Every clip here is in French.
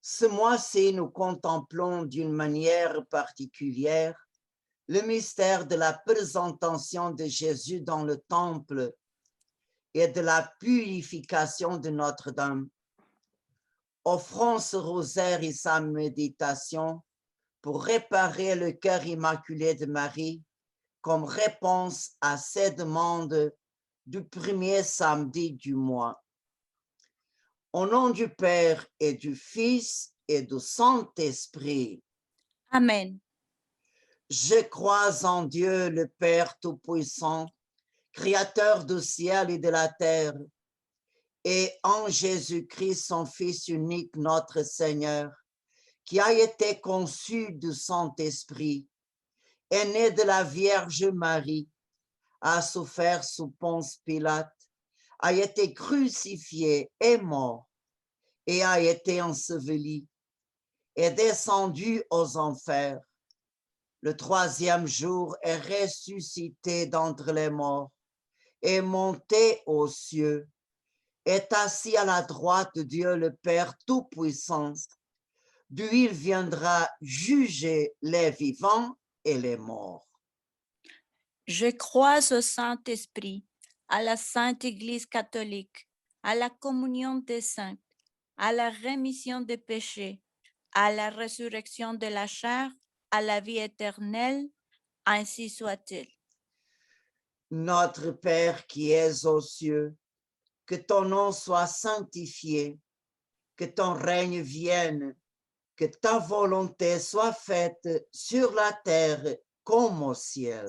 Ce mois-ci, nous contemplons d'une manière particulière le mystère de la présentation de Jésus dans le temple et de la purification de Notre-Dame. Offrons ce rosaire et sa méditation pour réparer le cœur immaculé de Marie comme réponse à ses demandes du premier samedi du mois. Au nom du Père et du Fils et du Saint-Esprit. Amen. Je crois en Dieu, le Père Tout-Puissant, Créateur du ciel et de la terre, et en Jésus-Christ, son Fils unique, notre Seigneur, qui a été conçu du Saint-Esprit, est né de la Vierge Marie, a souffert sous Ponce Pilate, a été crucifié et mort, et a été enseveli, est descendu aux enfers. Le troisième jour est ressuscité d'entre les morts, est monté aux cieux, est assis à la droite de Dieu le Père Tout-Puissant, d'où il viendra juger les vivants et les morts. Je crois au Saint-Esprit, à la Sainte Église catholique, à la communion des saints, à la rémission des péchés, à la résurrection de la chair, à la vie éternelle, ainsi soit-il. Notre Père qui es aux cieux, que ton nom soit sanctifié, que ton règne vienne, que ta volonté soit faite sur la terre comme au ciel.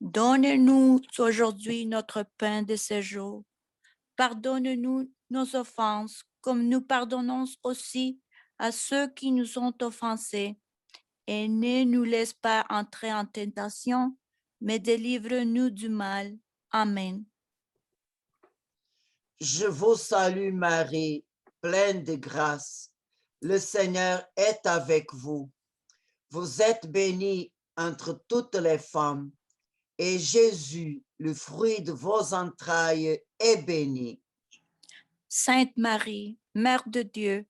Donne-nous aujourd'hui notre pain de ce jour. Pardonne-nous nos offenses, comme nous pardonnons aussi à ceux qui nous ont offensés. Et ne nous laisse pas entrer en tentation, mais délivre-nous du mal. Amen. Je vous salue Marie, pleine de grâce. Le Seigneur est avec vous. Vous êtes bénie entre toutes les femmes, et Jésus, le fruit de vos entrailles, est béni. Sainte Marie, Mère de Dieu,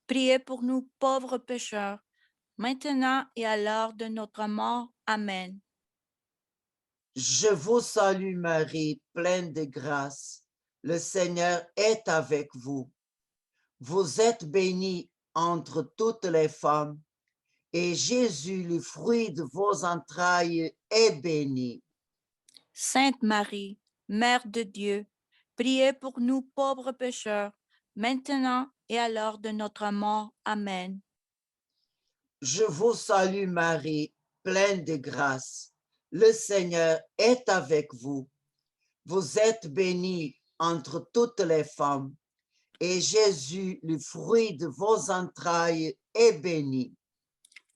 priez pour nous pauvres pécheurs, maintenant et à l'heure de notre mort. Amen. Je vous salue Marie, pleine de grâce. Le Seigneur est avec vous. Vous êtes bénie entre toutes les femmes, et Jésus, le fruit de vos entrailles, est béni. Sainte Marie, Mère de Dieu, priez pour nous pauvres pécheurs, maintenant et à l'heure de notre mort. Amen. Je vous salue Marie, pleine de grâce. Le Seigneur est avec vous. Vous êtes bénie entre toutes les femmes, et Jésus, le fruit de vos entrailles, est béni.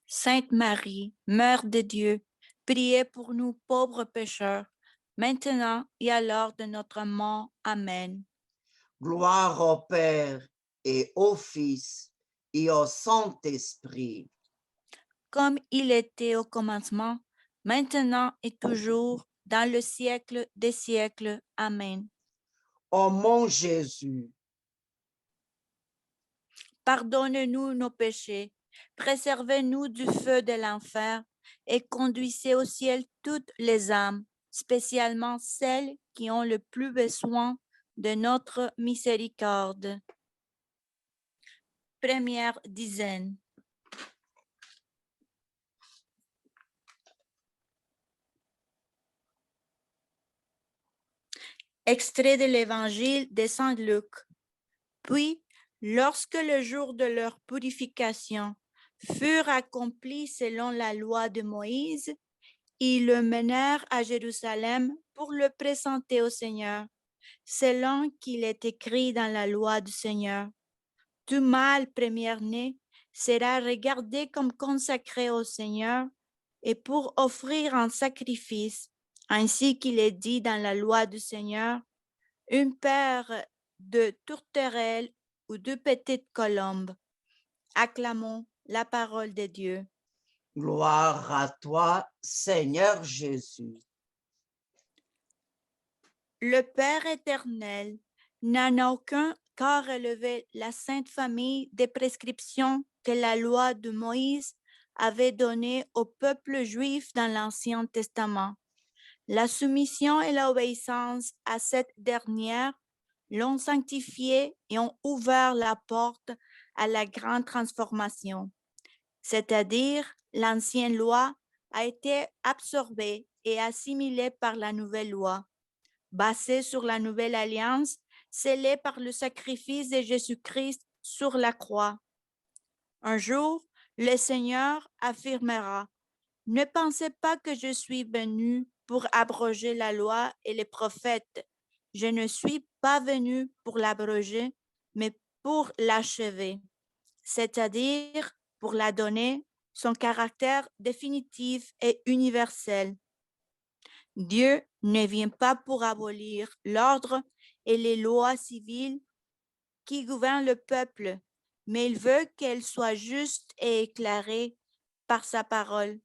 Sainte Marie, Mère de Dieu, priez pour nous pauvres pécheurs, maintenant et à l'heure de notre mort. Amen. Gloire au Père et au Fils et au Saint-Esprit. Comme il était au commencement, maintenant et toujours, dans le siècle des siècles. Amen. Ô mon Jésus, Pardonne-nous nos péchés, préservez-nous du feu de l'enfer et conduisez au ciel toutes les âmes, spécialement celles qui ont le plus besoin de notre miséricorde. Première dizaine. Extrait de l'Évangile de Saint Luc. Puis, lorsque le jour de leur purification furent accomplis selon la loi de Moïse, ils le menèrent à Jérusalem pour le présenter au Seigneur, selon qu'il est écrit dans la loi du Seigneur. Tout mâle premier-né sera regardé comme consacré au Seigneur et pour offrir un sacrifice, ainsi qu'il est dit dans la loi du Seigneur, une paire de tourterelles ou de petites colombes. Acclamons la parole de Dieu. gloire à toi, Seigneur Jésus. Le Père éternel n'en a aucun car relevait la Sainte Famille des prescriptions que la loi de Moïse avait données au peuple juif dans l'Ancien Testament. La soumission et l'obéissance à cette dernière l'ont sanctifié et ont ouvert la porte à la grande transformation, c'est-à-dire l'ancienne loi a été absorbée et assimilée par la nouvelle loi, basée sur la nouvelle alliance, scellée par le sacrifice de Jésus-Christ sur la croix. Un jour, le Seigneur affirmera: ne pensez pas que je suis venu pour abroger la loi et les prophètes. Je ne suis pas venu pour l'abroger, mais pour l'achever, c'est-à-dire pour la donner son caractère définitif et universel. Dieu ne vient pas pour abolir l'ordre et les lois civiles qui gouvernent le peuple, mais il veut qu'elles soient justes et éclairées par sa parole.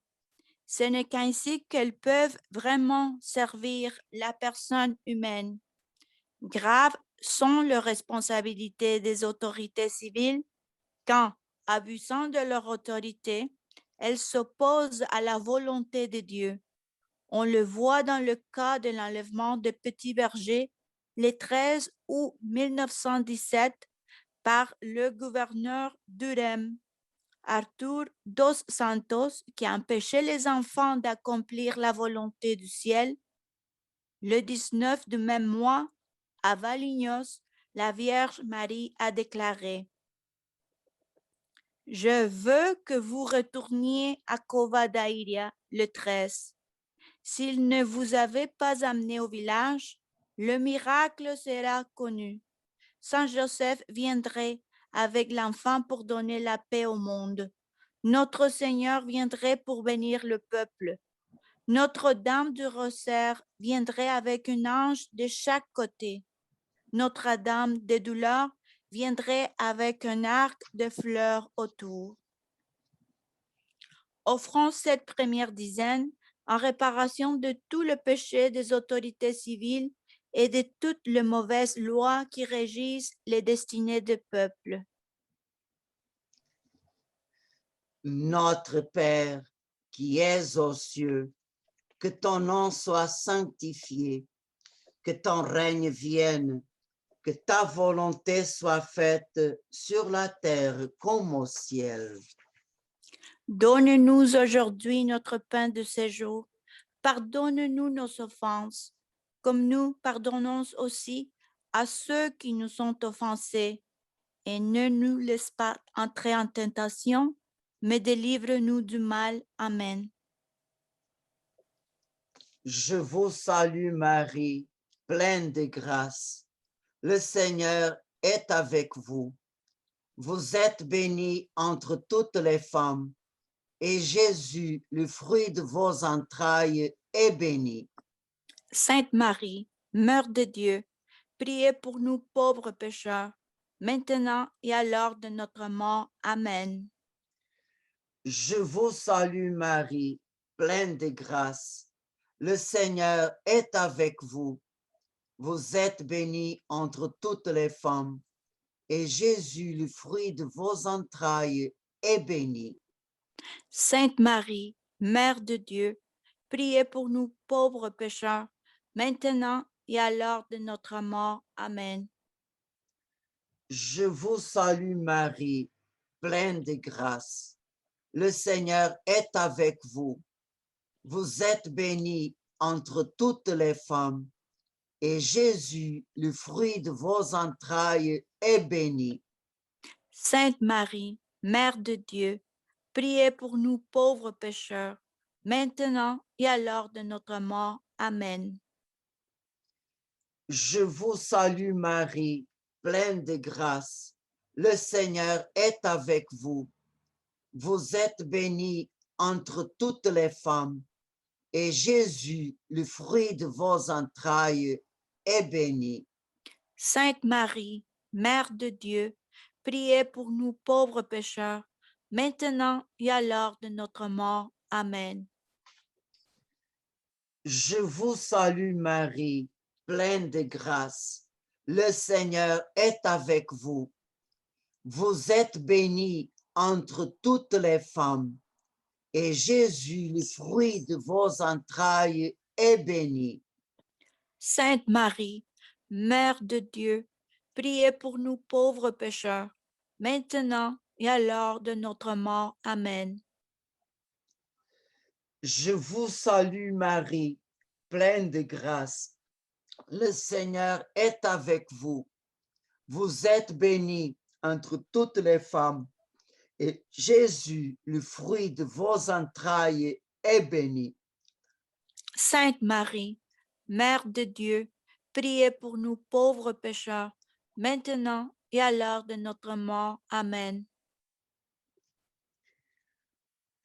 Ce n'est qu'ainsi qu'elles peuvent vraiment servir la personne humaine. Graves sont les responsabilités des autorités civiles quand, abusant de leur autorité, elles s'opposent à la volonté de Dieu. On le voit dans le cas de l'enlèvement de Petit Berger le 13 août 1917 par le gouverneur d'Urem, Arthur dos Santos, qui empêchait les enfants d'accomplir la volonté du ciel. Le 19 du même mois, à Valignos, la Vierge Marie a déclaré: je veux que vous retourniez à Covadonga le 13. S'il ne vous avait pas amené au village, le miracle sera connu. Saint Joseph viendrait avec l'enfant pour donner la paix au monde. Notre Seigneur viendrait pour bénir le peuple. Notre-Dame du Rosaire viendrait avec un ange de chaque côté. Notre-Dame des douleurs viendrait avec un arc de fleurs autour. Offrons cette première dizaine en réparation de tout le péché des autorités civiles et de toutes les mauvaises lois qui régissent les destinées du peuple. Notre Père, qui es aux cieux, que ton nom soit sanctifié, que ton règne vienne, que ta volonté soit faite sur la terre comme au ciel. Donne-nous aujourd'hui notre pain de ce jour. Pardonne-nous nos offenses, comme nous pardonnons aussi à ceux qui nous ont offensés. Et ne nous laisse pas entrer en tentation, mais délivre-nous du mal. Amen. Je vous salue Marie, pleine de grâce. Le Seigneur est avec vous. Vous êtes bénie entre toutes les femmes, et Jésus, le fruit de vos entrailles, est béni. Sainte Marie, Mère de Dieu, priez pour nous pauvres pécheurs, maintenant et à l'heure de notre mort. Amen. Je vous salue Marie, pleine de grâce. Le Seigneur est avec vous. Vous êtes bénie entre toutes les femmes, et Jésus, le fruit de vos entrailles, est béni. Sainte Marie, Mère de Dieu, priez pour nous pauvres pécheurs, maintenant et à l'heure de notre mort. Amen. Je vous salue Marie, pleine de grâce. Le Seigneur est avec vous. Vous êtes bénie entre toutes les femmes, et Jésus, le fruit de vos entrailles, est béni. Sainte Marie, Mère de Dieu, priez pour nous pauvres pécheurs, maintenant et à l'heure de notre mort. Amen. Je vous salue Marie, pleine de grâce. Le Seigneur est avec vous. Vous êtes bénie entre toutes les femmes, et Jésus, le fruit de vos entrailles, est béni. Sainte Marie, Mère de Dieu, priez pour nous pauvres pécheurs, maintenant et à l'heure de notre mort. Amen. Je vous salue Marie, pleine de grâce. Le Seigneur est avec vous. Vous êtes bénie entre toutes les femmes, et Jésus, le fruit de vos entrailles, est béni. Sainte Marie, Mère de Dieu, priez pour nous pauvres pécheurs, maintenant et à l'heure de notre mort. Amen. Je vous salue Marie, pleine de grâce. Le Seigneur est avec vous. Vous êtes bénie entre toutes les femmes, et Jésus, le fruit de vos entrailles, est béni. Sainte Marie, Mère de Dieu, priez pour nous pauvres pécheurs, maintenant et à l'heure de notre mort. Amen.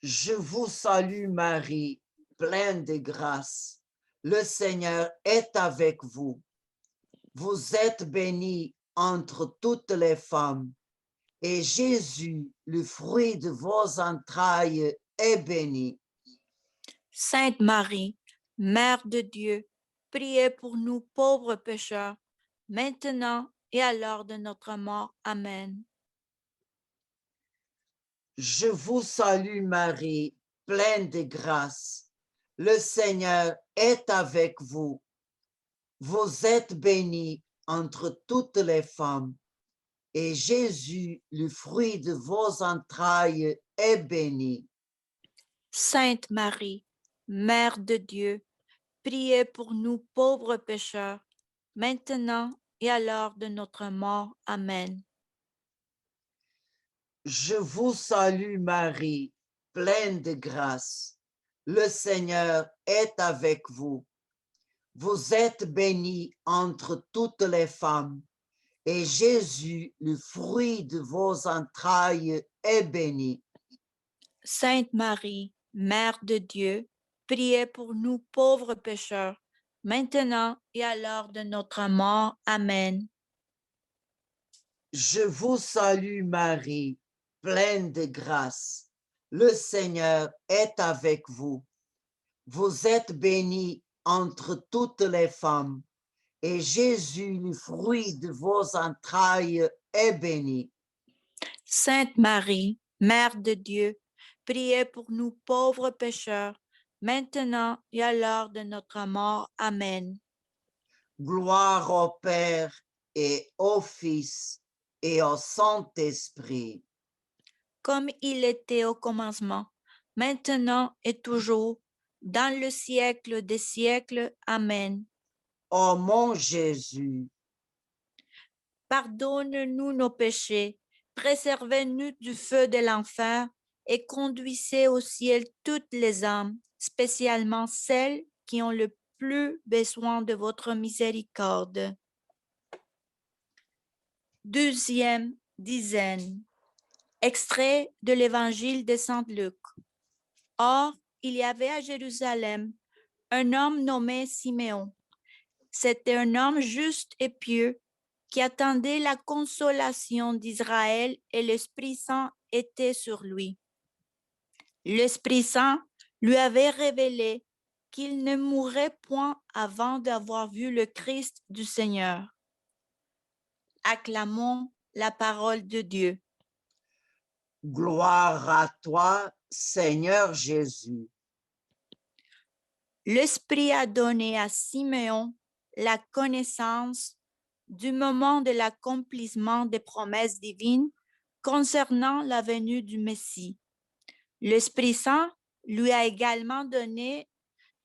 Je vous salue Marie, pleine de grâce. Le Seigneur est avec vous. Vous êtes bénie entre toutes les femmes, et Jésus, le fruit de vos entrailles, est béni. Sainte Marie, Mère de Dieu, priez pour nous pauvres pécheurs, maintenant et à l'heure de notre mort. Amen. Je vous salue Marie, pleine de grâce. Le Seigneur est avec vous. Vous êtes bénie entre toutes les femmes, et Jésus, le fruit de vos entrailles, est béni. Sainte Marie, Mère de Dieu, priez pour nous pauvres pécheurs, maintenant et à l'heure de notre mort. Amen. Je vous salue Marie, pleine de grâce. Le Seigneur est avec vous. Vous êtes bénie entre toutes les femmes, et Jésus, le fruit de vos entrailles, est béni. Sainte Marie, Mère de Dieu, priez pour nous pauvres pécheurs, maintenant et à l'heure de notre mort. Amen. Je vous salue Marie, pleine de grâce. Le Seigneur est avec vous. Vous êtes bénie entre toutes les femmes, et Jésus, le fruit de vos entrailles, est béni. Sainte Marie, Mère de Dieu, priez pour nous pauvres pécheurs, maintenant et à l'heure de notre mort. Amen. Gloire au Père et au Fils et au Saint-Esprit. Comme il était au commencement, maintenant et toujours, dans le siècle des siècles. Amen. Ô mon Jésus, Pardonne-nous nos péchés, préservez-nous du feu de l'enfer et conduisez au ciel toutes les âmes, spécialement celles qui ont le plus besoin de votre miséricorde. Deuxième dizaine. Extrait de l'Évangile de Saint Luc. Or, il y avait à Jérusalem un homme nommé Siméon. C'était un homme juste et pieux qui attendait la consolation d'Israël, et l'Esprit Saint était sur lui. L'Esprit Saint lui avait révélé qu'il ne mourrait point avant d'avoir vu le Christ du Seigneur. Acclamons la parole de Dieu. gloire à toi, Seigneur Jésus. L'Esprit a donné à Siméon la connaissance du moment de l'accomplissement des promesses divines concernant la venue du Messie. L'Esprit Saint lui a également donné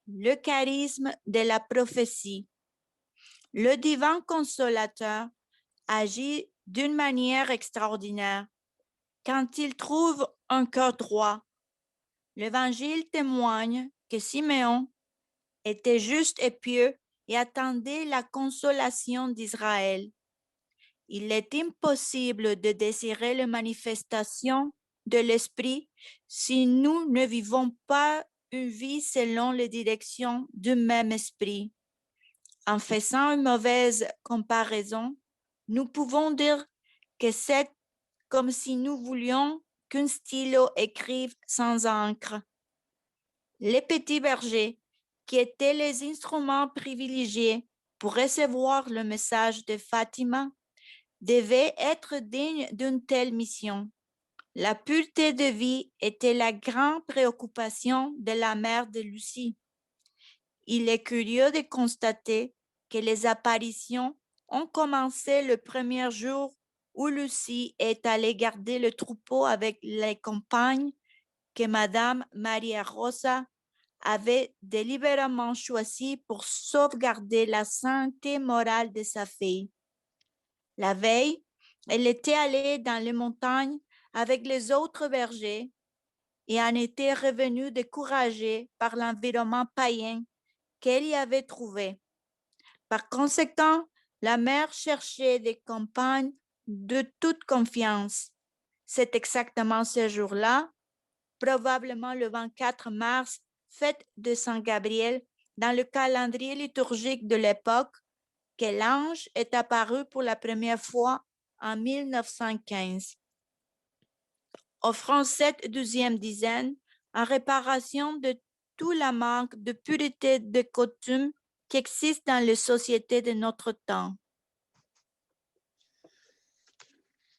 le charisme de la prophétie. Le divin consolateur agit d'une manière extraordinaire quand il trouve un cœur droit. L'Évangile témoigne que Siméon était juste et pieux et attendait la consolation d'Israël. Il est impossible de désirer la manifestation de l'Esprit si nous ne vivons pas une vie selon les directions du même Esprit. En faisant une mauvaise comparaison, nous pouvons dire que c'est comme si nous voulions qu'un stylo écrive sans encre. Les petits bergers, qui étaient les instruments privilégiés pour recevoir le message de Fatima devait être digne d'une telle mission. La pureté de vie était la grande préoccupation de la mère de Lucie. Il est curieux de constater que les apparitions ont commencé le premier jour où Lucie est allée garder le troupeau avec les compagnes que Madame Maria Rosa avait délibérément choisies pour sauvegarder la santé morale de sa fille. La veille, elle était allée dans les montagnes avec les autres bergers et en était revenue découragée par l'environnement païen qu'elle y avait trouvé. Par conséquent, la mère cherchait des compagnes de toute confiance. C'est exactement ce jour-là, probablement le 24 mars, fête de Saint Gabriel, dans le calendrier liturgique de l'époque, que l'ange est apparu pour la première fois en 1915. Offrant cette 12e dizaine en réparation de tout le manque de pureté de coutume qui existe dans les sociétés de notre temps.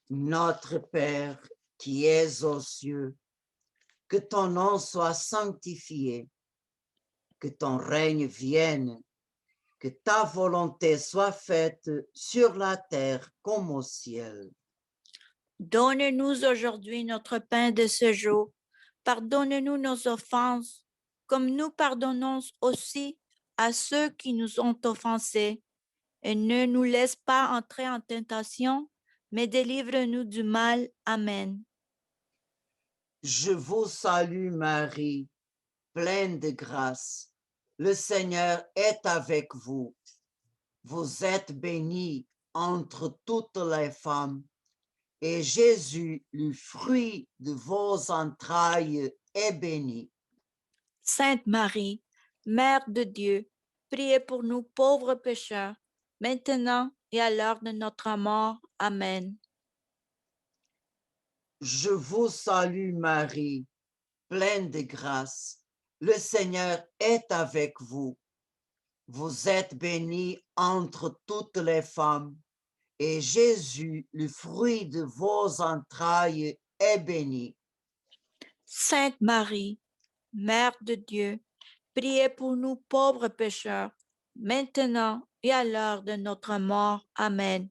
Notre Père qui es aux cieux, que ton nom soit sanctifié, que ton règne vienne, que ta volonté soit faite sur la terre comme au ciel. Donne-nous aujourd'hui notre pain de ce jour. Pardonne-nous nos offenses, comme nous pardonnons aussi à ceux qui nous ont offensés. Et ne nous laisse pas entrer en tentation, mais délivre-nous du mal. Amen. Je vous salue Marie, pleine de grâce. Le Seigneur est avec vous. Vous êtes bénie entre toutes les femmes, et Jésus, le fruit de vos entrailles, est béni. Sainte Marie, Mère de Dieu, priez pour nous pauvres pécheurs, maintenant et à l'heure de notre mort. Amen. Je vous salue Marie, pleine de grâce. Le Seigneur est avec vous. Vous êtes bénie entre toutes les femmes, et Jésus, le fruit de vos entrailles, est béni. Sainte Marie, Mère de Dieu, priez pour nous pauvres pécheurs, maintenant et à l'heure de notre mort. Amen.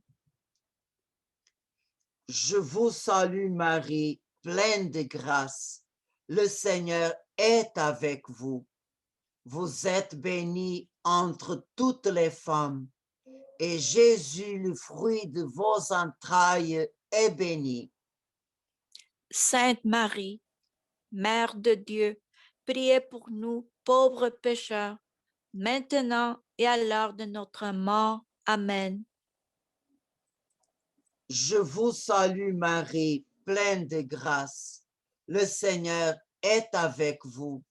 Je vous salue Marie, pleine de grâce. Le Seigneur est avec vous. Vous êtes bénie entre toutes les femmes, et Jésus, le fruit de vos entrailles, est béni. Sainte Marie, Mère de Dieu, priez pour nous pauvres pécheurs, maintenant et à l'heure de notre mort. Amen. Je vous salue Marie, pleine de grâce. Le Seigneur est avec vous.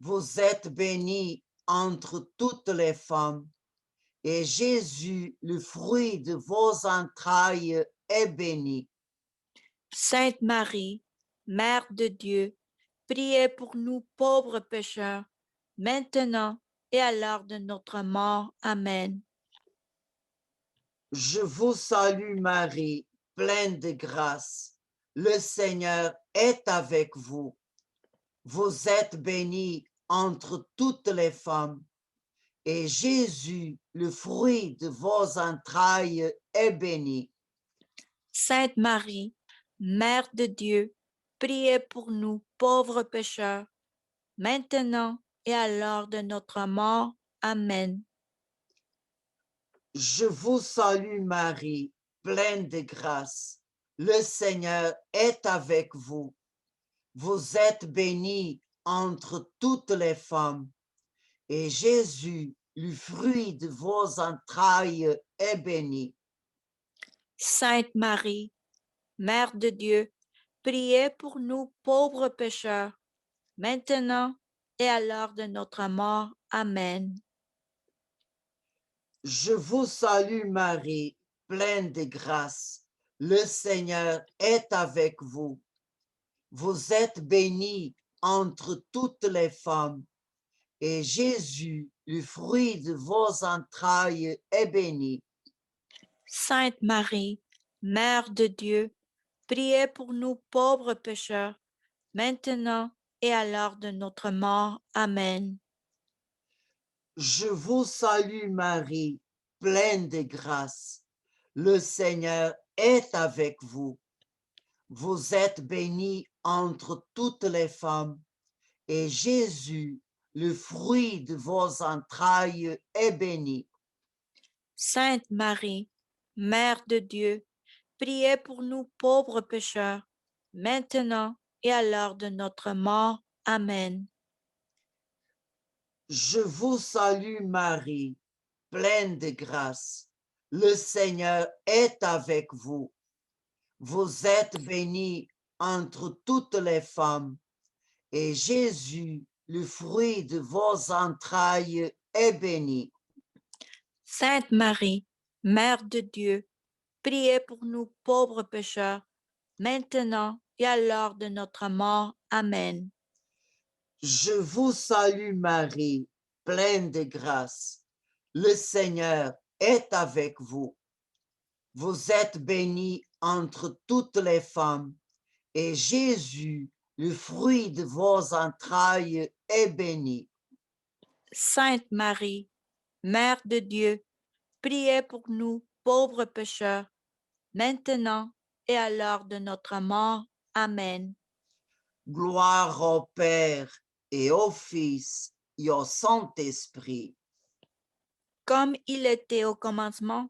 Vous êtes bénie entre toutes les femmes, et Jésus, le fruit de vos entrailles, est béni. Sainte Marie, Mère de Dieu, priez pour nous pauvres pécheurs, maintenant et à l'heure de notre mort. Amen. Je vous salue Marie, pleine de grâce. Le Seigneur est avec vous. Vous êtes bénie entre toutes les femmes, et Jésus, le fruit de vos entrailles, est béni. Sainte Marie, Mère de Dieu, priez pour nous pauvres pécheurs, maintenant et à l'heure de notre mort. Amen. Je vous salue Marie, pleine de grâce. Le Seigneur est avec vous. Vous êtes bénie entre toutes les femmes, et Jésus, le fruit de vos entrailles, est béni. Sainte Marie, Mère de Dieu, priez pour nous pauvres pécheurs, maintenant et à l'heure de notre mort. Amen. Je vous salue Marie, pleine de grâce. Le Seigneur est avec vous. Vous êtes bénie entre toutes les femmes, et Jésus, le fruit de vos entrailles est béni. Sainte Marie, Mère de Dieu, priez pour nous pauvres pécheurs, maintenant et à l'heure de notre mort. Amen. Je vous salue Marie, pleine de grâce. Le Seigneur est avec vous. Vous êtes bénie entre toutes les femmes, et Jésus, le fruit de vos entrailles, est béni. Sainte Marie, Mère de Dieu, priez pour nous pauvres pécheurs, maintenant et à l'heure de notre mort. Amen. Je vous salue Marie, pleine de grâce. Le Seigneur est avec vous. Vous êtes bénie entre toutes les femmes, et Jésus, le fruit de vos entrailles, est béni. Sainte Marie, Mère de Dieu, priez pour nous pauvres pécheurs, maintenant et à l'heure de notre mort. Amen. Je vous salue Marie, pleine de grâce. Le Seigneur est avec vous. Vous êtes bénie entre toutes les femmes, et Jésus, le fruit de vos entrailles, est béni. Sainte Marie, Mère de Dieu, priez pour nous pauvres pécheurs, maintenant et à l'heure de notre mort. Amen. Gloire au Père et au Fils et au Saint-Esprit. Comme il était au commencement,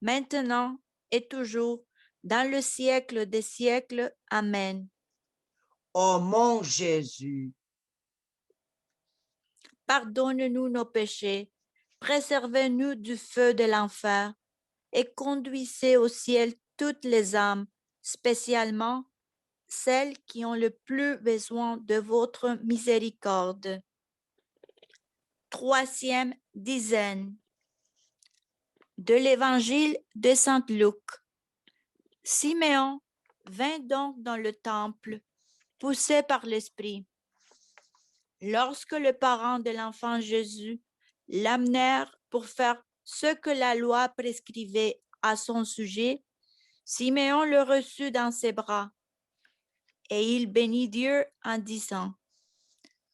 maintenant et toujours, dans le siècle des siècles. Amen. Ô mon Jésus, Pardonne-nous nos péchés, préservez-nous du feu de l'enfer et conduisez au ciel toutes les âmes, spécialement celles qui ont le plus besoin de votre miséricorde. Troisième dizaine de l'Évangile de Saint Luc. Siméon vint donc dans le temple, poussé par l'Esprit. Lorsque les parents de l'enfant Jésus l'amenèrent pour faire ce que la loi prescrivait à son sujet, Siméon le reçut dans ses bras et il bénit Dieu en disant: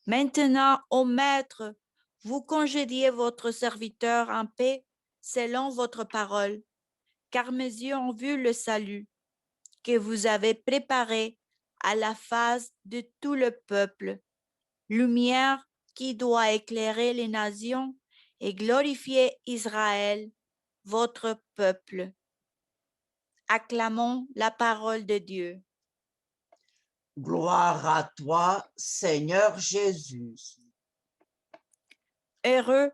Maintenant, ô Maître, vous congédiez votre serviteur en paix selon votre parole, car mes yeux ont vu le salut que vous avez préparé à la face de tout le peuple, lumière qui doit éclairer les nations et glorifier Israël, votre peuple. Acclamons la parole de Dieu. gloire à toi, Seigneur Jésus. Heureux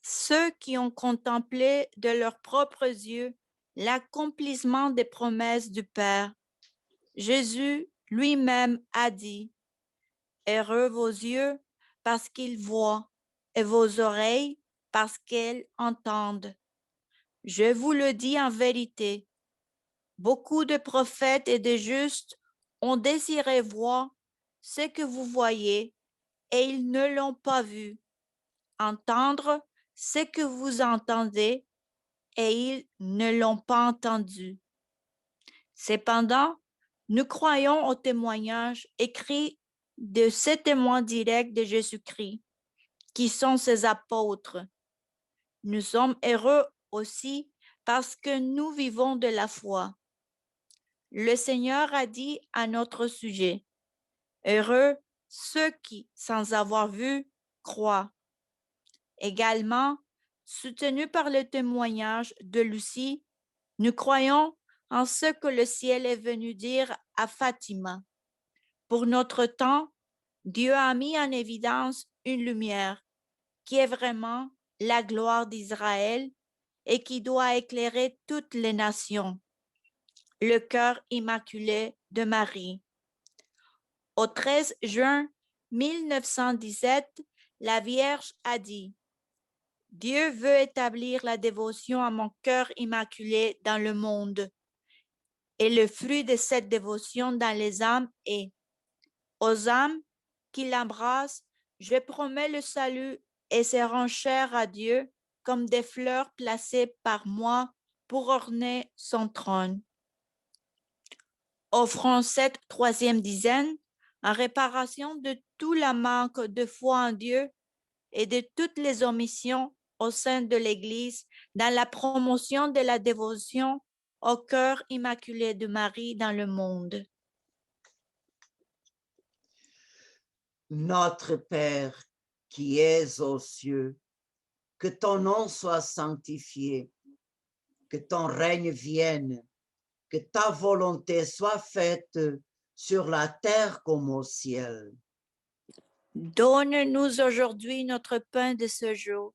ceux qui ont contemplé de leurs propres yeux l'accomplissement des promesses du Père. Jésus lui-même a dit: Heureux vos yeux parce qu'ils voient et vos oreilles parce qu'elles entendent. Je vous le dis en vérité, beaucoup de prophètes et de justes ont désiré voir ce que vous voyez et ils ne l'ont pas vu, entendre ce que vous entendez et ils ne l'ont pas entendu. Cependant, nous croyons au témoignage écrit de ces témoins directs de Jésus-Christ, qui sont ses apôtres. Nous sommes heureux aussi parce que nous vivons de la foi. Le Seigneur a dit à notre sujet: Heureux ceux qui, sans avoir vu, croient. Également, soutenus par le témoignage de Lucie, nous croyons en ce que le ciel est venu dire à Fatima. Pour notre temps, Dieu a mis en évidence une lumière qui est vraiment la gloire d'Israël et qui doit éclairer toutes les nations, le cœur immaculé de Marie. Au 13 juin 1917, la Vierge a dit: Dieu veut établir la dévotion à mon cœur immaculé dans le monde. Et le fruit de cette dévotion dans les âmes est: aux âmes qui l'embrassent, je promets le salut et seront chères à Dieu comme des fleurs placées par moi pour orner son trône. Offrons cette troisième dizaine en réparation de tout le manque de foi en Dieu et de toutes les omissions au sein de l'Église dans la promotion de la dévotion au cœur immaculé de Marie dans le monde. Notre Père qui es aux cieux, que ton nom soit sanctifié, que ton règne vienne, que ta volonté soit faite sur la terre comme au ciel. Donne-nous aujourd'hui notre pain de ce jour.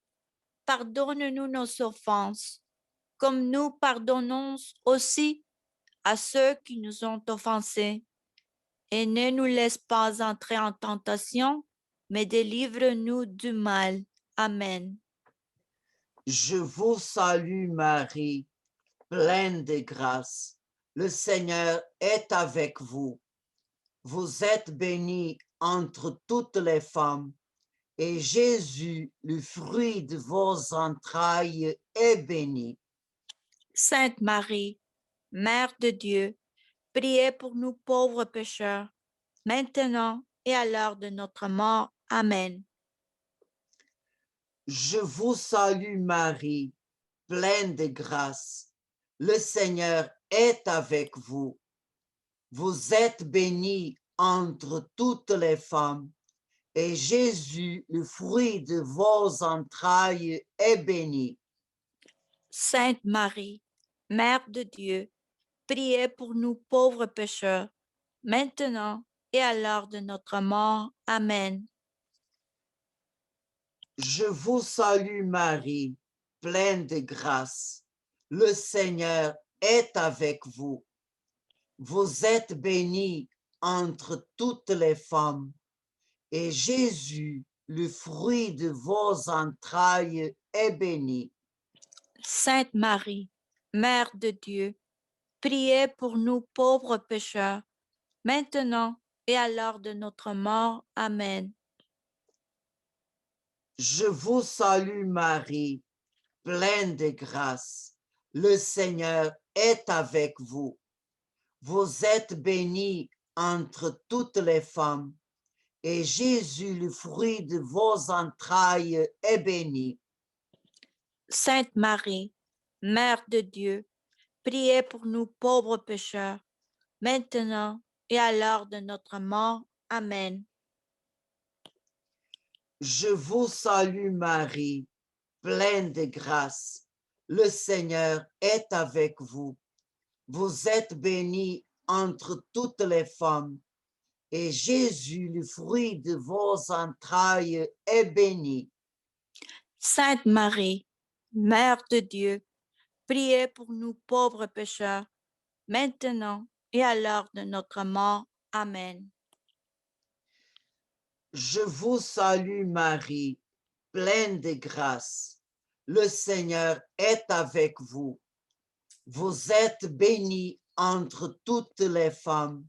Pardonne-nous nos offenses, comme nous pardonnons aussi à ceux qui nous ont offensés. Et ne nous laisse pas entrer en tentation, mais délivre-nous du mal. Amen. Je vous salue Marie, pleine de grâce. Le Seigneur est avec vous. Vous êtes bénie entre toutes les femmes, et Jésus, le fruit de vos entrailles, est béni. Sainte Marie, Mère de Dieu, priez pour nous pauvres pécheurs, maintenant et à l'heure de notre mort. Amen. Je vous salue Marie, pleine de grâce. Le Seigneur est avec vous. Vous êtes bénie entre toutes les femmes, et Jésus, le fruit de vos entrailles, est béni. Sainte Marie, Mère de Dieu, priez pour nous pauvres pécheurs, maintenant et à l'heure de notre mort. Amen. Je vous salue Marie, pleine de grâce. Le Seigneur est avec vous. Vous êtes bénie entre toutes les femmes, et Jésus, le fruit de vos entrailles, est béni. Sainte Marie, Mère de Dieu, priez pour nous pauvres pécheurs, maintenant et à l'heure de notre mort. Amen. Je vous salue Marie, pleine de grâce. Le Seigneur est avec vous. Vous êtes bénie entre toutes les femmes, et Jésus, le fruit de vos entrailles, est béni. Sainte Marie, Mère de Dieu, priez pour nous pauvres pécheurs, maintenant et à l'heure de notre mort. Amen. Je vous salue Marie, pleine de grâce. Le Seigneur est avec vous. Vous êtes bénie entre toutes les femmes, et Jésus, le fruit de vos entrailles, est béni. Sainte Marie, Mère de Dieu, priez pour nous pauvres pécheurs, maintenant et à l'heure de notre mort. Amen. Je vous salue Marie, pleine de grâce. Le Seigneur est avec vous. Vous êtes bénie entre toutes les femmes,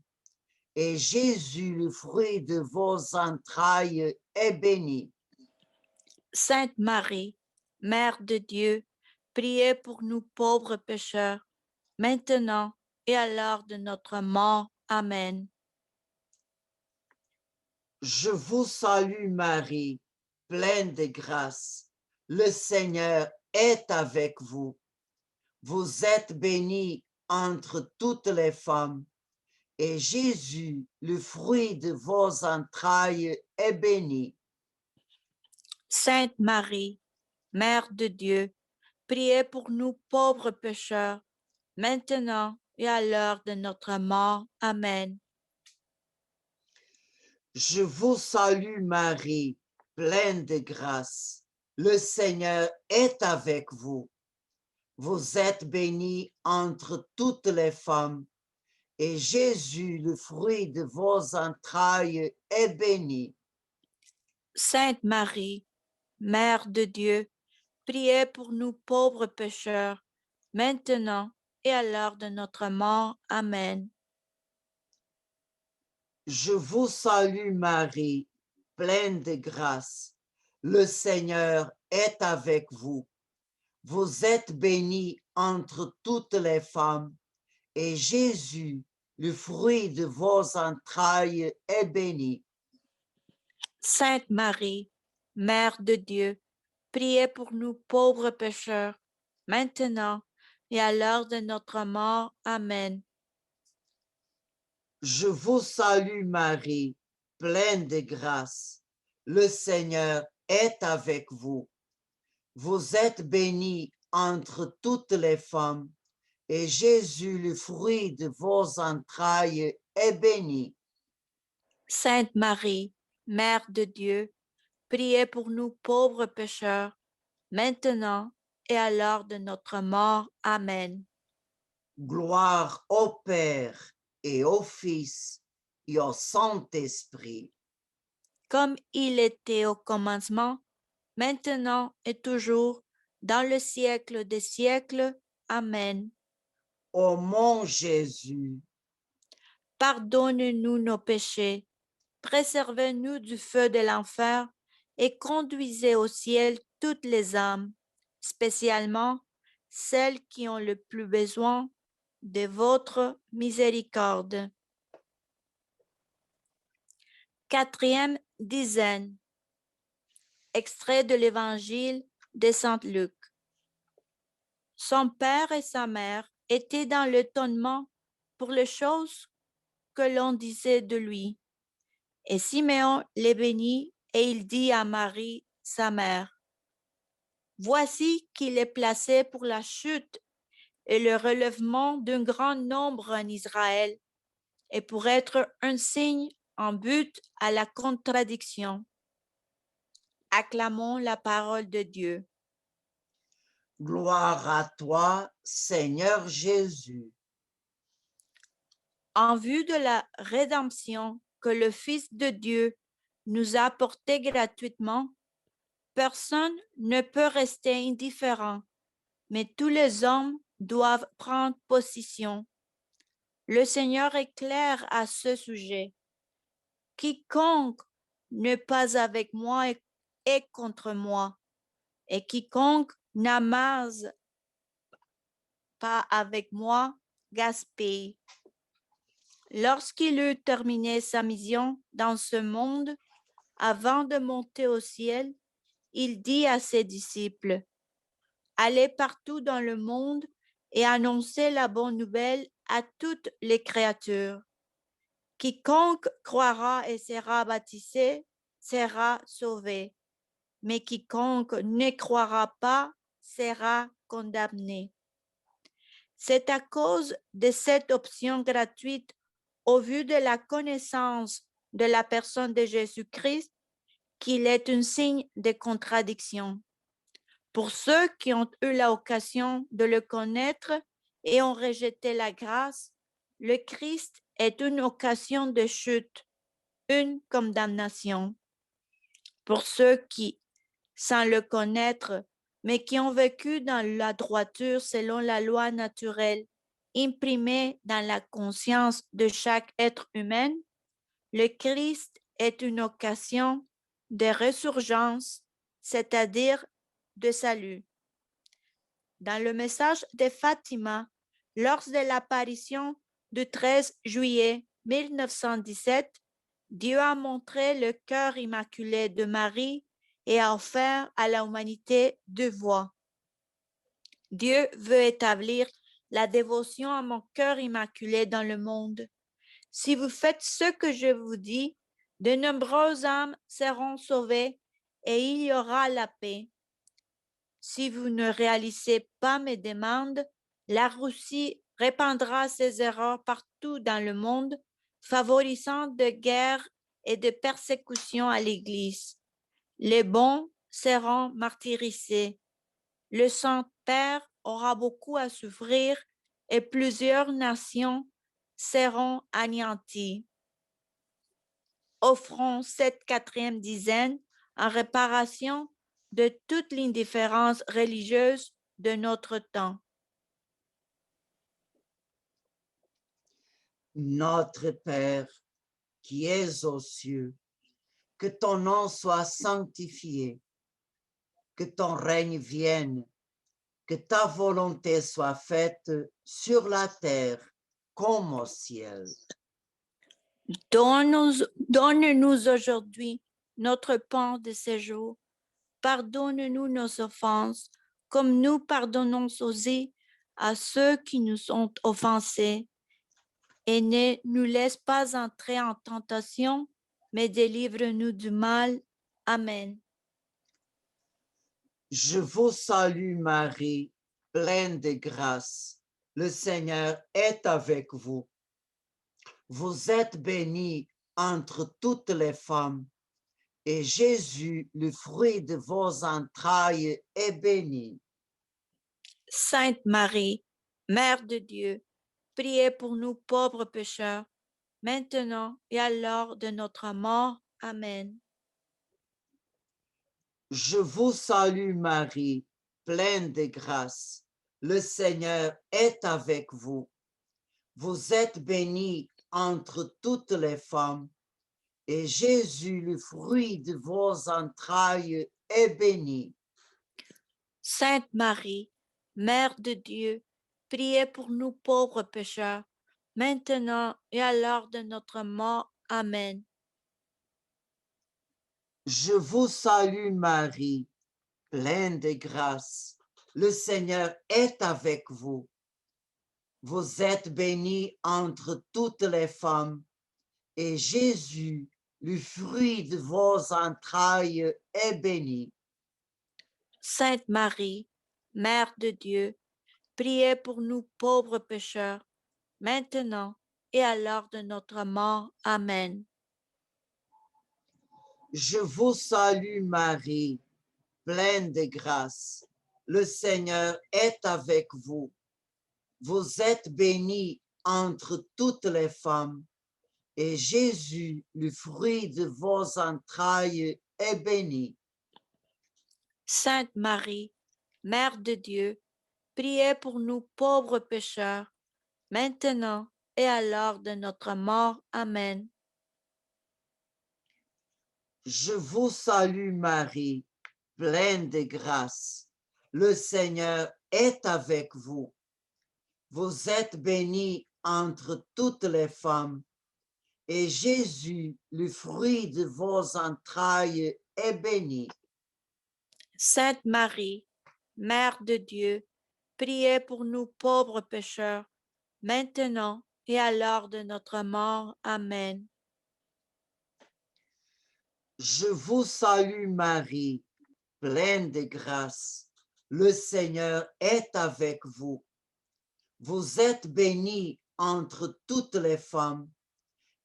et Jésus, le fruit de vos entrailles, est béni. Sainte Marie, Mère de Dieu, priez pour nous pauvres pécheurs, maintenant et à l'heure de notre mort. Amen. Je vous salue Marie, pleine de grâce. Le Seigneur est avec vous. Vous êtes bénie entre toutes les femmes, et Jésus, le fruit de vos entrailles, est béni. Sainte Marie, Mère de Dieu, priez pour nous pauvres pécheurs, maintenant et à l'heure de notre mort. Amen. Je vous salue Marie, pleine de grâce. Le Seigneur est avec vous. Vous êtes bénie entre toutes les femmes, et Jésus, le fruit de vos entrailles, est béni. Sainte Marie, Mère de Dieu, priez pour nous pauvres pécheurs, maintenant et à l'heure de notre mort. Amen. Je vous salue Marie, pleine de grâce. Le Seigneur est avec vous. Vous êtes bénie entre toutes les femmes, et Jésus, le fruit de vos entrailles, est béni. Sainte Marie, Mère de Dieu, priez pour nous pauvres pécheurs, maintenant et à l'heure de notre mort. Amen. Je vous salue Marie, pleine de grâce. Le Seigneur est avec vous. Vous êtes bénie entre toutes les femmes, et Jésus, le fruit de vos entrailles, est béni. Sainte Marie, Mère de Dieu, priez pour nous pauvres pécheurs, maintenant et à l'heure de notre mort. Amen. Gloire au Père et au Fils et au Saint-Esprit. Comme il était au commencement, maintenant et toujours, dans le siècle des siècles. Amen. Ô mon Jésus, Pardonne-nous nos péchés, préservez-nous du feu de l'enfer et conduisez au ciel toutes les âmes, spécialement celles qui ont le plus besoin de votre miséricorde. Quatrième dizaine. Extrait de l'Évangile de Saint Luc. Son père et sa mère étaient dans l'étonnement pour les choses que l'on disait de lui. Et Siméon les bénit et il dit à Marie, sa mère, voici qu'il est placé pour la chute et le relèvement d'un grand nombre en Israël et pour être un signe en but à la contradiction. Acclamons la parole de Dieu. gloire à toi, Seigneur Jésus. En vue de la rédemption que le Fils de Dieu nous a apportée gratuitement, personne ne peut rester indifférent, mais tous les hommes doivent prendre position. Le Seigneur est clair à ce sujet. Quiconque n'est pas avec moi est contre moi, et quiconque n'amasse pas avec moi gaspille. Lorsqu'il eut terminé sa mission dans ce monde, avant de monter au ciel, il dit à ses disciples, allez partout dans le monde et annoncez la bonne nouvelle à toutes les créatures. Quiconque croira et sera baptisé sera sauvé, mais quiconque ne croira pas sera condamné. C'est à cause de cette option gratuite au vu de la connaissance de la personne de Jésus-Christ qu'il est un signe de contradiction. Pour ceux qui ont eu l'occasion de le connaître et ont rejeté la grâce, le Christ est une occasion de chute, une condamnation. Pour ceux qui, sans le connaître, mais qui ont vécu dans la droiture selon la loi naturelle, imprimée dans la conscience de chaque être humain, le Christ est une occasion de résurgence, c'est-à-dire de salut. Dans le message de Fatima, lors de l'apparition du 13 juillet 1917, Dieu a montré le cœur immaculé de Marie et a offert à l'humanité deux voies. Dieu veut établir la dévotion à mon cœur immaculé dans le monde. Si vous faites ce que je vous dis, de nombreuses âmes seront sauvées et il y aura la paix. Si vous ne réalisez pas mes demandes, la Russie répandra ses erreurs partout dans le monde, favorisant de guerres et de persécutions à l'Église. Les bons seront martyrisés. Le Saint-Père aura beaucoup à souffrir et plusieurs nations seront anéanties. Offrons cette quatrième dizaine en réparation de toute l'indifférence religieuse de notre temps. Notre Père, qui es aux cieux, que ton nom soit sanctifié, que ton règne vienne, que ta volonté soit faite sur la terre comme au ciel. Donne-nous aujourd'hui notre pain de ce jour. Pardonne-nous nos offenses, comme nous pardonnons aussi à ceux qui nous ont offensés. Et ne nous laisse pas entrer en tentation, mais délivre-nous du mal. Amen. Je vous salue Marie, pleine de grâce. Le Seigneur est avec vous. Vous êtes bénie entre toutes les femmes, et Jésus, le fruit de vos entrailles, est béni. Sainte Marie, Mère de Dieu, priez pour nous pauvres pécheurs, maintenant et à l'heure de notre mort. Amen. Je vous salue Marie, pleine de grâce. Le Seigneur est avec vous. Vous êtes bénie entre toutes les femmes, et Jésus, le fruit de vos entrailles, est béni. Sainte Marie, Mère de Dieu, priez pour nous pauvres pécheurs, maintenant et à l'heure de notre mort. Amen. Je vous salue Marie, pleine de grâce. Le Seigneur est avec vous. Vous êtes bénie entre toutes les femmes, et Jésus, le fruit de vos entrailles, est béni. Sainte Marie, Mère de Dieu, priez pour nous pauvres pécheurs, maintenant et à l'heure de notre mort. Amen. Je vous salue Marie, pleine de grâce. Le Seigneur est avec vous. Vous êtes bénie entre toutes les femmes, et Jésus, le fruit de vos entrailles, est béni. Sainte Marie, Mère de Dieu, priez pour nous pauvres pécheurs, maintenant et à l'heure de notre mort. Amen. Je vous salue Marie, pleine de grâce. Le Seigneur est avec vous. Vous êtes bénie entre toutes les femmes, et Jésus, le fruit de vos entrailles, est béni. Sainte Marie, Mère de Dieu, priez pour nous pauvres pécheurs, maintenant et à l'heure de notre mort. Amen. Je vous salue Marie, pleine de grâce. Le Seigneur est avec vous. Vous êtes bénie entre toutes les femmes,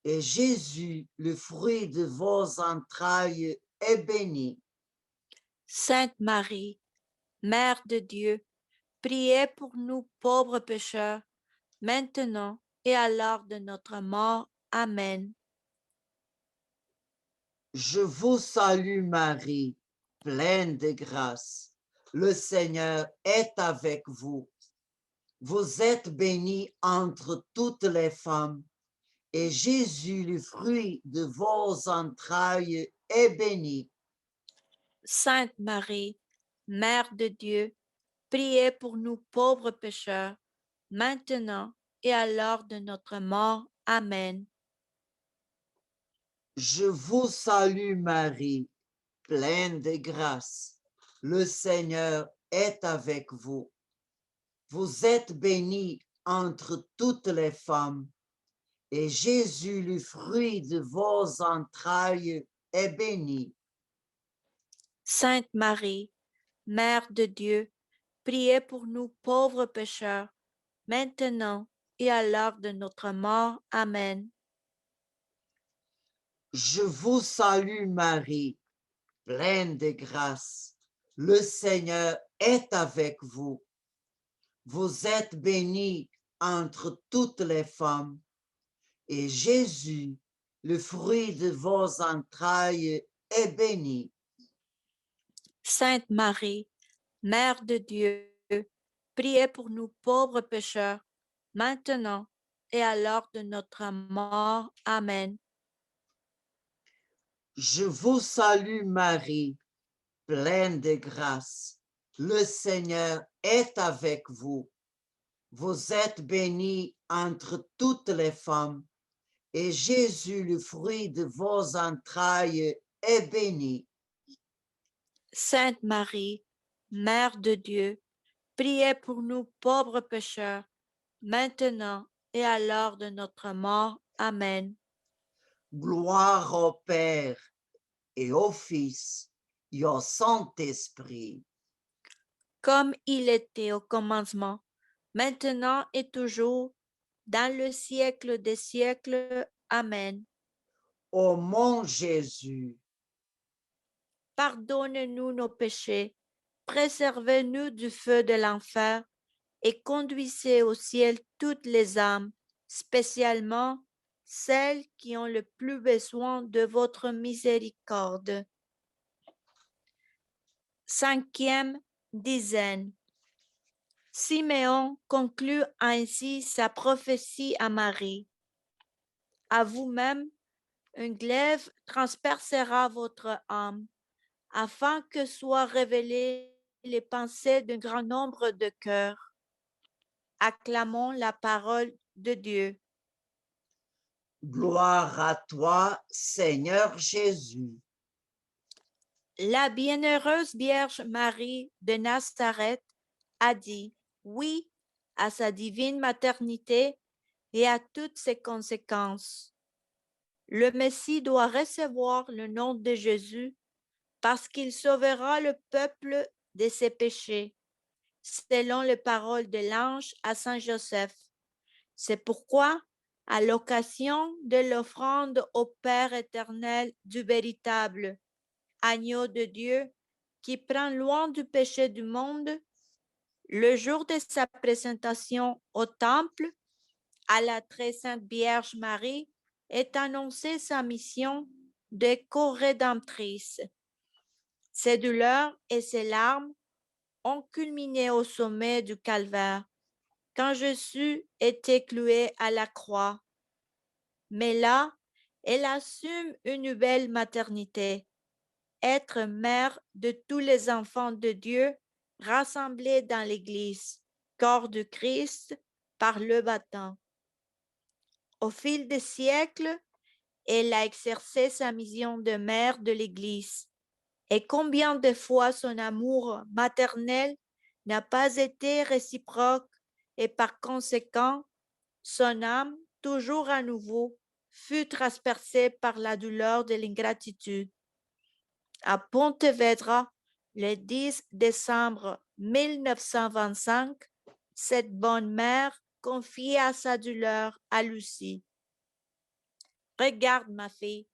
et Jésus, le fruit de vos entrailles, est béni. Sainte Marie, Mère de Dieu, priez pour nous pauvres pécheurs, maintenant et à l'heure de notre mort. Amen. Je vous salue Marie, pleine de grâce. Le Seigneur est avec vous. Vous êtes bénie entre toutes les femmes, et Jésus, le fruit de vos entrailles, est béni. Sainte Marie, Mère de Dieu, priez pour nous pauvres pécheurs, maintenant et à l'heure de notre mort. Amen. Je vous salue Marie, pleine de grâce. Le Seigneur est avec vous. Vous êtes bénie entre toutes les femmes, et Jésus, le fruit de vos entrailles, est béni. Sainte Marie, Mère de Dieu, priez pour nous pauvres pécheurs, maintenant et à l'heure de notre mort. Amen. Je vous salue Marie, pleine de grâce. Le Seigneur est avec vous. Vous êtes bénie entre toutes les femmes, et Jésus, le fruit de vos entrailles, est béni. Sainte Marie, Mère de Dieu, priez pour nous pauvres pécheurs, maintenant et à l'heure de notre mort. Amen. Je vous salue Marie, pleine de grâce. Le Seigneur est avec vous. Vous êtes bénie entre toutes les femmes, et Jésus, le fruit de vos entrailles, est béni. Sainte Marie, Mère de Dieu, priez pour nous pauvres pécheurs, maintenant et à l'heure de notre mort. Amen. Gloire au Père et au Fils et au Saint-Esprit. Comme il était au commencement, maintenant et toujours, dans le siècle des siècles. Amen. Ô mon Jésus, pardonne-nous nos péchés, préservez-nous du feu de l'enfer et conduisez au ciel toutes les âmes, spécialement celles qui ont le plus besoin de votre miséricorde. Cinquième dizaine. Siméon conclut ainsi sa prophétie à Marie. À vous-même, un glaive transpercera votre âme, afin que soient révélées les pensées d'un grand nombre de cœurs. Acclamons la parole de Dieu. gloire à toi, Seigneur Jésus. La bienheureuse Vierge Marie de Nazareth a dit oui à sa divine maternité et à toutes ses conséquences. Le Messie doit recevoir le nom de Jésus parce qu'il sauvera le peuple de ses péchés, selon les paroles de l'ange à Saint Joseph. C'est pourquoi, à l'occasion de l'offrande au Père éternel du véritable agneau de Dieu qui prend loin du péché du monde, le jour de sa présentation au temple, à la très sainte Vierge Marie est annoncée sa mission de co-rédemptrice. Ses douleurs et ses larmes ont culminé au sommet du calvaire, quand Jésus était cloué à la croix. Mais là, elle assume une nouvelle maternité, être mère de tous les enfants de Dieu rassemblés dans l'Église, corps de Christ, par le baptême. Au fil des siècles, elle a exercé sa mission de mère de l'Église. Et combien de fois son amour maternel n'a pas été réciproque et par conséquent, son âme, toujours à nouveau, fut transpercée par la douleur de l'ingratitude. À Pontevedra, le 10 décembre 1925, cette bonne mère confia sa douleur à Lucie. Regarde, ma fille,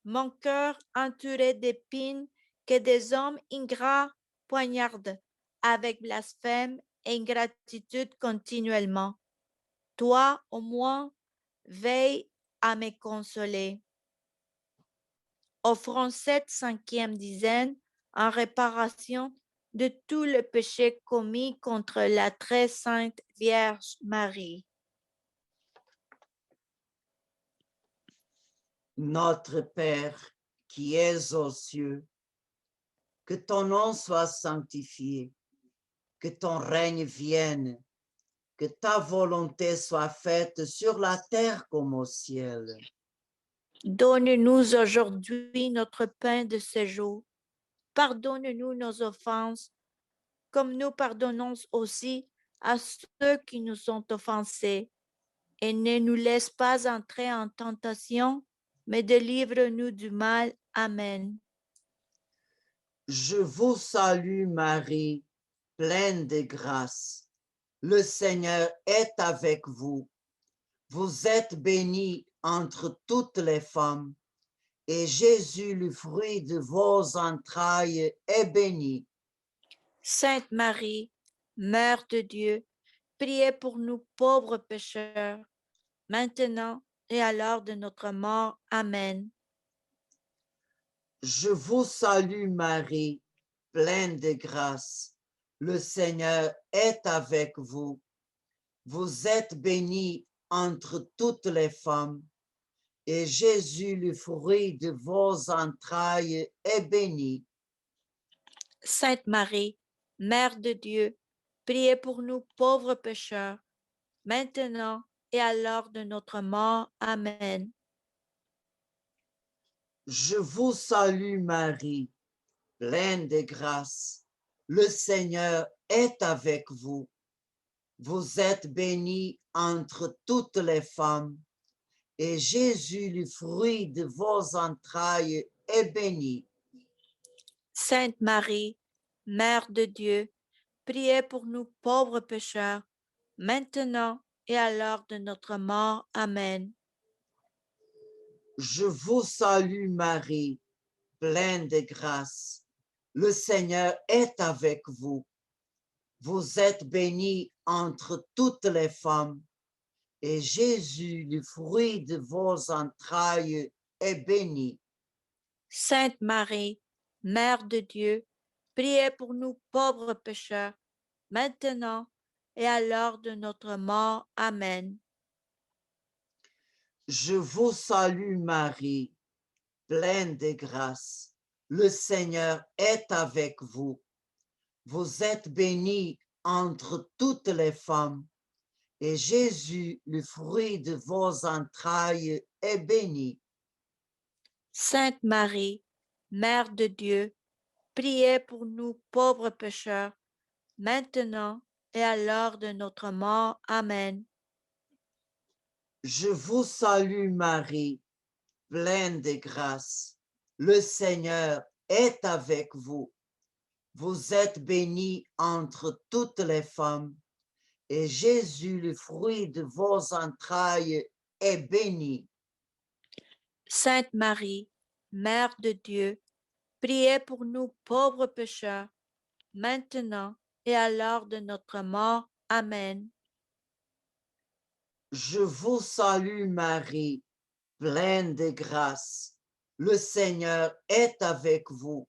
mon cœur entouré d'épines que des hommes ingrats poignardent avec blasphème et ingratitude continuellement. Toi, au moins, veille à me consoler. Offrons cette cinquième dizaine en réparation de tout le péché commis contre la très sainte Vierge Marie. Notre Père qui es aux cieux, que ton nom soit sanctifié, que ton règne vienne, que ta volonté soit faite sur la terre comme au ciel. Donne-nous aujourd'hui notre pain de ce jour. Pardonne-nous nos offenses, comme nous pardonnons aussi à ceux qui nous ont offensés. Et ne nous laisse pas entrer en tentation, mais délivre-nous du mal. Amen. Je vous salue Marie, pleine de grâce. Le Seigneur est avec vous. Vous êtes bénie entre toutes les femmes, et Jésus, le fruit de vos entrailles, est béni. Sainte Marie, Mère de Dieu, priez pour nous pauvres pécheurs, maintenant et à l'heure de notre mort. Amen. Je vous salue Marie, pleine de grâce. Le Seigneur est avec vous. Vous êtes bénie entre toutes les femmes, et Jésus, le fruit de vos entrailles, est béni. Sainte Marie, Mère de Dieu, priez pour nous pauvres pécheurs, maintenant et à l'heure de notre mort. Amen. Je vous salue Marie, pleine de grâce. Le Seigneur est avec vous. Vous êtes bénie entre toutes les femmes, et Jésus, le fruit de vos entrailles, est béni. Sainte Marie, Mère de Dieu, priez pour nous pauvres pécheurs, maintenant et à l'heure de notre mort. Amen. Je vous salue Marie, pleine de grâce. Le Seigneur est avec vous. Vous êtes bénie entre toutes les femmes, et Jésus, le fruit de vos entrailles, est béni. Sainte Marie, Mère de Dieu, priez pour nous pauvres pécheurs, maintenant et à l'heure de notre mort. Amen. Je vous salue Marie, pleine de grâce. Le Seigneur est avec vous. Vous êtes bénie entre toutes les femmes, et Jésus, le fruit de vos entrailles, est béni. Sainte Marie, Mère de Dieu, priez pour nous pauvres pécheurs, maintenant et à l'heure de notre mort. Amen. Je vous salue Marie, pleine de grâce. Le Seigneur est avec vous. Vous êtes bénie entre toutes les femmes, et Jésus, le fruit de vos entrailles, est béni. Sainte Marie, Mère de Dieu, priez pour nous pauvres pécheurs, maintenant et à l'heure de notre mort. Amen. Je vous salue Marie, pleine de grâce. Le Seigneur est avec vous.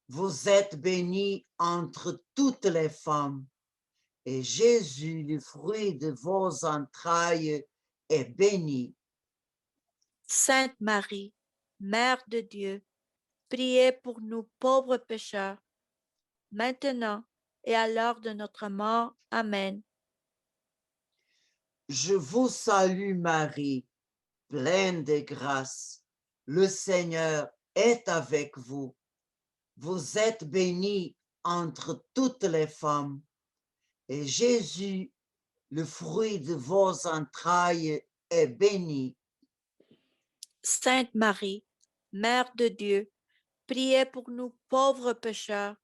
Vous êtes bénie entre toutes les femmes, et Jésus, le fruit de vos entrailles, est béni. Sainte Marie, Mère de Dieu, priez pour nous pauvres pécheurs, maintenant et à l'heure de notre mort. Amen. Je vous salue Marie, pleine de grâce. Le Seigneur est avec vous. Vous êtes bénie entre toutes les femmes, et Jésus, le fruit de vos entrailles, est béni. Sainte Marie, Mère de Dieu, priez pour nous pauvres pécheurs,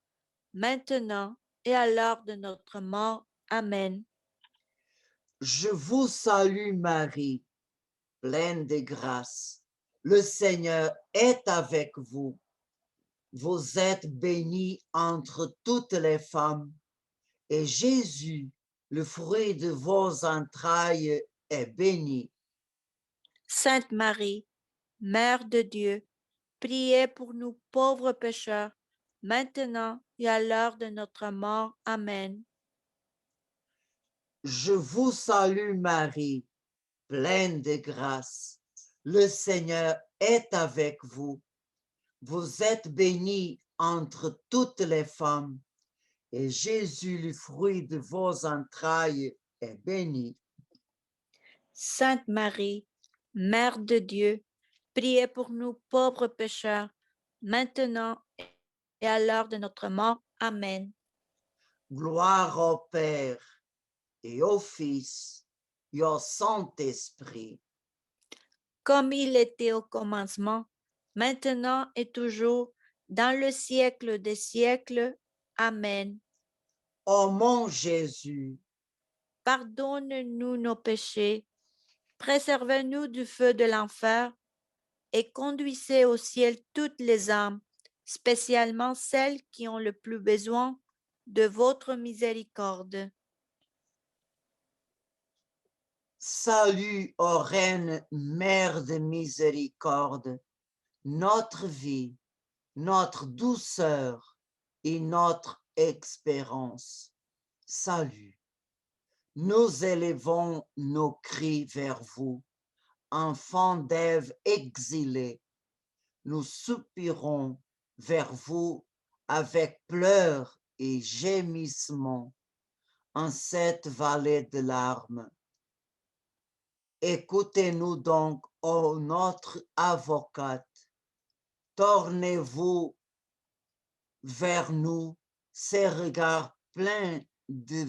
maintenant et à l'heure de notre mort. Amen. Je vous salue Marie, pleine de grâce. Le Seigneur est avec vous. Vous êtes bénie entre toutes les femmes, et Jésus, le fruit de vos entrailles, est béni. Sainte Marie, Mère de Dieu, priez pour nous pauvres pécheurs, maintenant et à l'heure de notre mort. Amen. Je vous salue Marie, pleine de grâce. Le Seigneur est avec vous. Vous êtes bénie entre toutes les femmes, et Jésus, le fruit de vos entrailles, est béni. Sainte Marie, Mère de Dieu, priez pour nous pauvres pécheurs, maintenant et à l'heure de notre mort. Amen. Gloire au Père et au Fils et au Saint-Esprit. Comme il était au commencement, maintenant et toujours, dans le siècle des siècles. Amen. Ô mon Jésus, Pardonne-nous nos péchés, préservez-nous du feu de l'enfer et conduisez au ciel toutes les âmes, spécialement celles qui ont le plus besoin de votre miséricorde. salut ô Reine, Mère de miséricorde, notre vie, notre douceur et notre espérance. Salut. Nous élevons nos cris vers vous, enfants d'Ève exilés. Nous soupirons vers vous avec pleurs et gémissements en cette vallée de larmes. Écoutez-nous donc, ô notre avocate, tournez-vous vers nous ces regards pleins de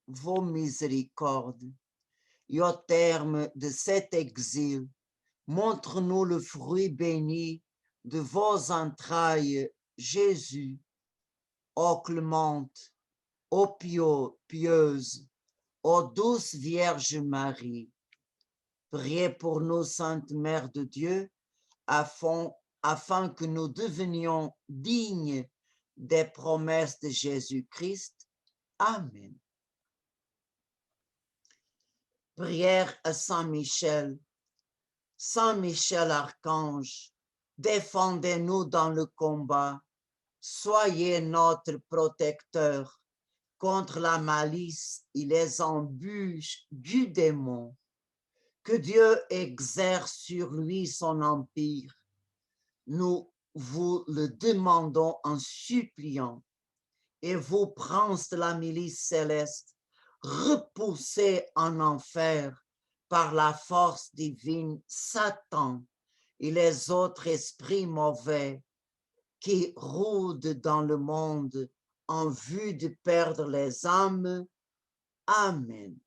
vos miséricordes. Et au terme de cet exil, montre-nous le fruit béni de vos entrailles, Jésus, ô clémente, ô pieuse, ô douce Vierge Marie. Priez pour nous, Sainte Mère de Dieu, afin que nous devenions dignes des promesses de Jésus-Christ. Amen. Prière à Saint Michel. Saint Michel Archange, défendez-nous dans le combat. Soyez notre protecteur contre la malice et les embûches du démon. Que Dieu exerce sur lui son empire. Nous vous le demandons en suppliant. Et vous, princes de la milice céleste, repoussez en enfer par la force divine Satan et les autres esprits mauvais qui rôdent dans le monde en vue de perdre les âmes. Amen.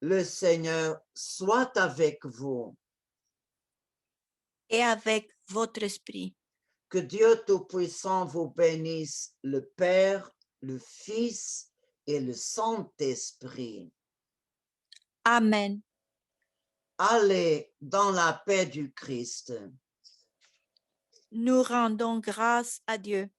Le Seigneur soit avec vous. Et avec votre esprit. Que Dieu Tout-Puissant vous bénisse, le Père, le Fils et le Saint-Esprit. Amen. Allez dans la paix du Christ. Nous rendons grâce à Dieu.